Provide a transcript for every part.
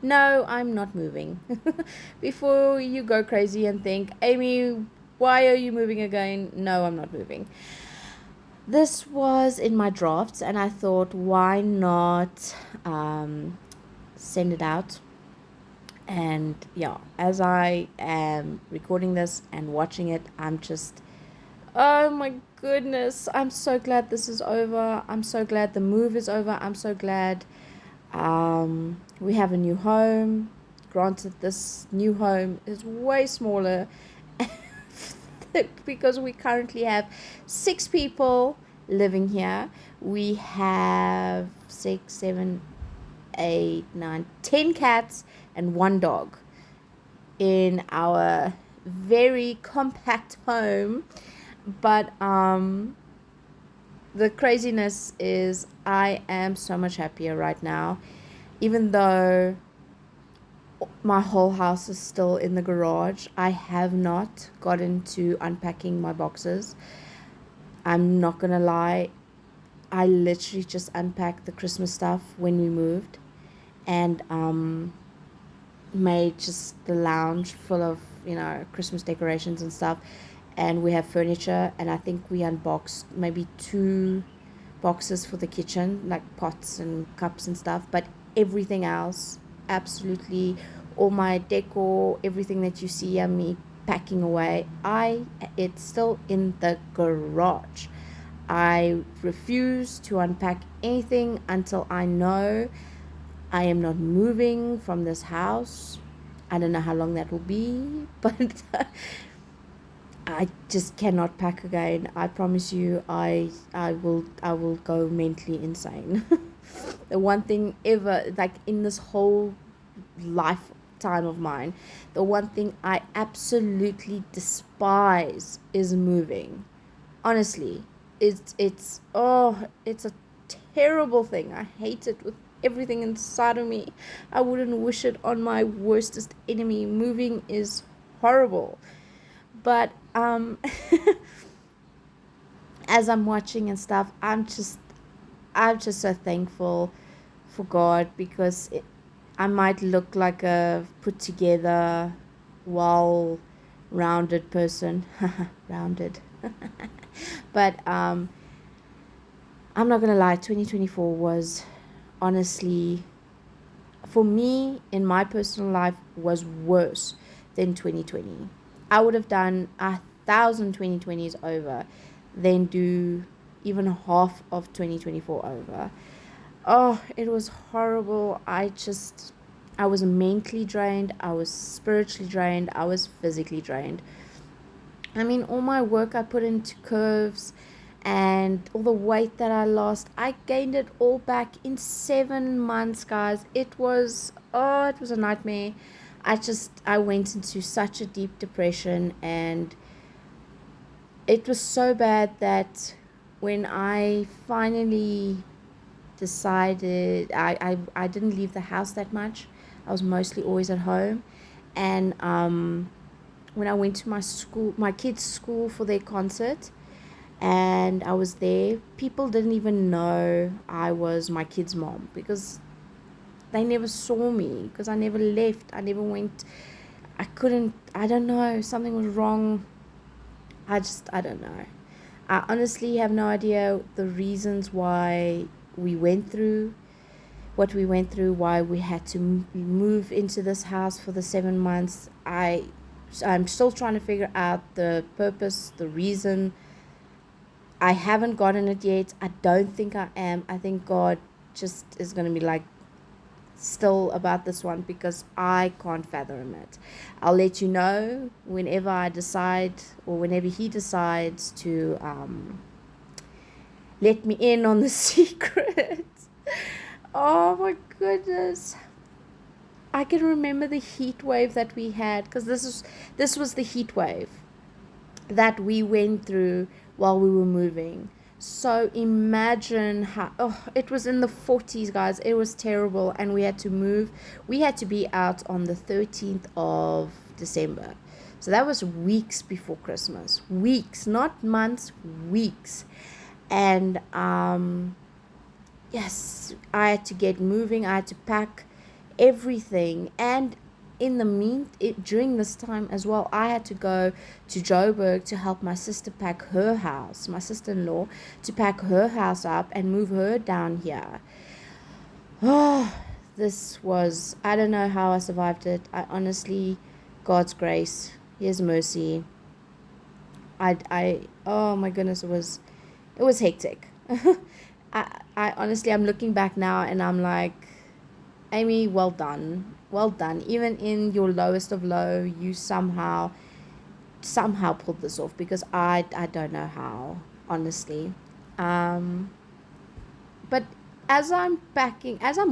No, I'm not moving. Before you go crazy and think, Amy, why are you moving again? No, I'm not moving. This was in my drafts, and I thought, why not send it out? And yeah, as I am recording this and watching it, I'm just, oh my goodness, I'm so glad this is over. I'm so glad the move is over. I'm so glad we have a new home. Granted, this new home is way smaller because we currently have 6 people living here. We have 10 cats and 1 dog in our very compact home. But the craziness is I am so much happier right now, even though my whole house is still in the garage. I have not gotten to unpacking my boxes. I'm not gonna lie, I literally just unpacked the Christmas stuff when we moved, and made just the lounge full of Christmas decorations and stuff. And we have furniture, and I think we unboxed maybe 2 boxes for the kitchen, like pots and cups and stuff. But everything else, absolutely, all my decor, everything that you see me packing away, it's still in the garage. I refuse to unpack anything until I know I am not moving from this house. I don't know how long that will be, but I just cannot pack again. I promise you, I will go mentally insane. The one thing ever, like in this whole lifetime of mine, the one thing I absolutely despise is moving. Honestly, it's a terrible thing. I hate it with everything inside of me. I wouldn't wish it on my worstest enemy. Moving is horrible. But as I'm watching and stuff, I'm just so thankful for God, because I might look like a put together, well rounded person. Rounded. But I'm not gonna lie, 2024 was honestly, for me in my personal life, was worse than 2020. I would have done 1,000 2020s over than do even half of 2024 over. Oh, it was horrible. I was mentally drained, I was spiritually drained, I was physically drained. I mean, all my work I put into curves and all the weight that I lost, I gained it all back in 7 months, guys. It was a nightmare. I went into such a deep depression, and it was so bad that when I finally decided, I didn't leave the house that much. I was mostly always at home. And when I went to my kids' school for their concert, and I was there, people didn't even know I was my kid's mom, because they never saw me, because I never left. I never went. I couldn't, I don't know, something was wrong. I don't know. I honestly have no idea the reasons why we went through what we went through, why we had to move into this house for the 7 months. I'm still trying to figure out the purpose, the reason. I haven't gotten it yet. I don't think I am. I think God just is going to be like still about this one, because I can't fathom it. I'll let you know whenever I decide, or whenever He decides to let me in on the secret. Oh my goodness. I can remember the heat wave that we had, because this was the heat wave that we went through while we were moving. So imagine how, it was in the 40s, guys. It was terrible, and we had to move. We had to be out on the 13th of December. So that was weeks before Christmas. Weeks, not months, weeks. And yes, I had to get moving. I had to pack everything. And during this time as well, I had to go to Joburg to help my sister pack her house, my sister-in-law, to pack her house up and move her down here. Oh, this was, I don't know how I survived it. I honestly, God's grace, His mercy. Oh my goodness, it was hectic. I honestly, I'm looking back now and I'm like, Amy, well done. Well done. Even in your lowest of low, you somehow pulled this off, because I don't know how, honestly. Um but as I'm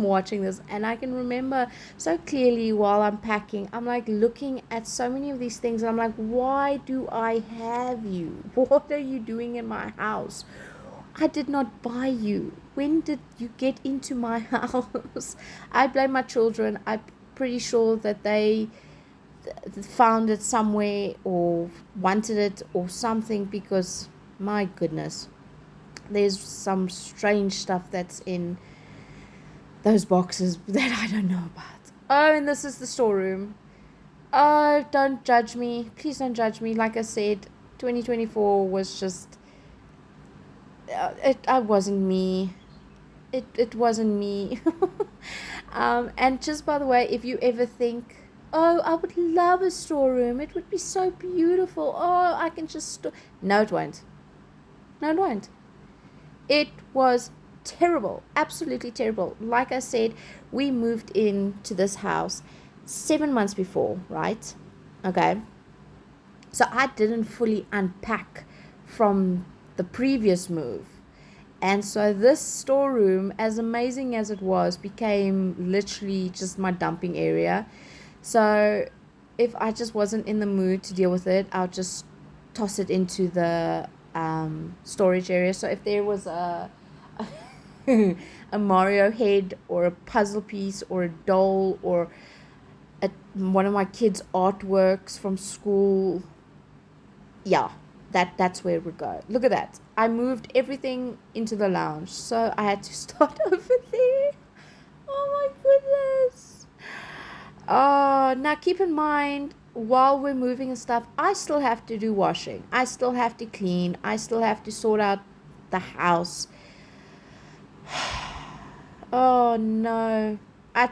watching this, and I can remember so clearly while I'm packing, I'm like looking at so many of these things, and I'm like, why do I have you? What are you doing in my house? I did not buy you. When did you get into my house? I blame my children. I'm pretty sure that they found it somewhere or wanted it or something, because my goodness, there's some strange stuff that's in those boxes that I don't know about. Oh, and this is the storeroom. Oh, don't judge me. Please don't judge me. Like I said, 2024 was just, I wasn't me. It wasn't me. And just by the way, if you ever think, oh, I would love a storeroom, it would be so beautiful. Oh, I can just store. No, it won't. No, it won't. It was terrible, absolutely terrible. Like I said, we moved into this house 7 months before, right? Okay. So I didn't fully unpack from the previous move. And so this storeroom, as amazing as it was, became literally just my dumping area. So if I just wasn't in the mood to deal with it, I'll just toss it into the storage area. So if there was a Mario head or a puzzle piece or a doll or one of my kids' artworks from school, yeah, that's where it would go. Look at that. I moved everything into the lounge, so I had to start over there. Oh my goodness. Oh, now keep in mind, while we're moving and stuff, I still have to do washing. I still have to clean. I still have to sort out the house. Oh no. I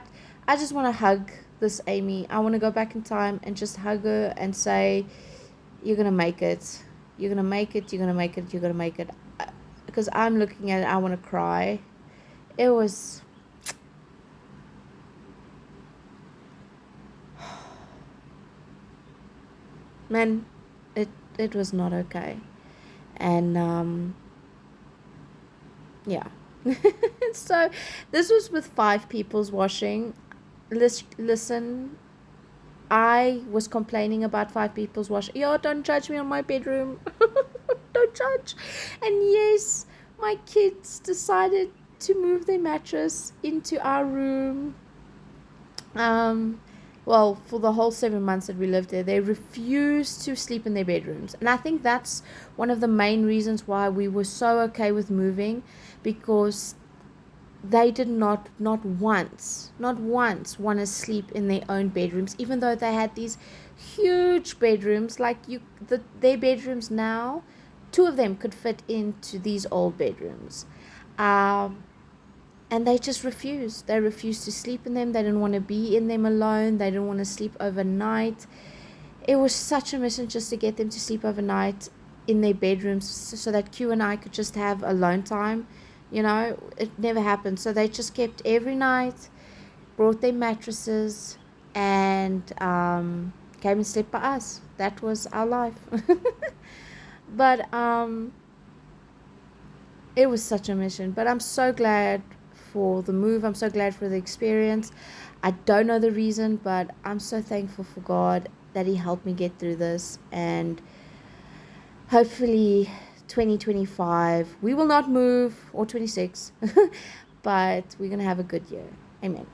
I just want to hug this Amy. I want to go back in time and just hug her and say, you're going to make it. You're going to make it. You're going to make it. You're going to make it. Because I'm looking at it, I want to cry. It was, man, it was not okay. And yeah. So this was with 5 people's washing. Listen, I was complaining about 5 people's washing. Yo, don't judge me on my bedroom. Don't judge. And yes, my kids decided to move their mattress into our room. Um, well, for the whole 7 months that we lived there, they refused to sleep in their bedrooms. And I think that's one of the main reasons why we were so okay with moving, because they did not once want to sleep in their own bedrooms, even though they had these huge bedrooms. Like their bedrooms now, 2 of them could fit into these old bedrooms. Um, and they just refused. They refused to sleep in them. They didn't want to be in them alone. They didn't want to sleep overnight. It was such a mission just to get them to sleep overnight in their bedrooms, so that Q and I could just have alone time. It never happened. So they just kept every night, brought their mattresses, and came and slept by us. That was our life. But it was such a mission. But I'm so glad for the move. I'm so glad for the experience. I don't know the reason, but I'm so thankful for God that He helped me get through this. And hopefully 2025 we will not move, or 26, but we're going to have a good year. Amen.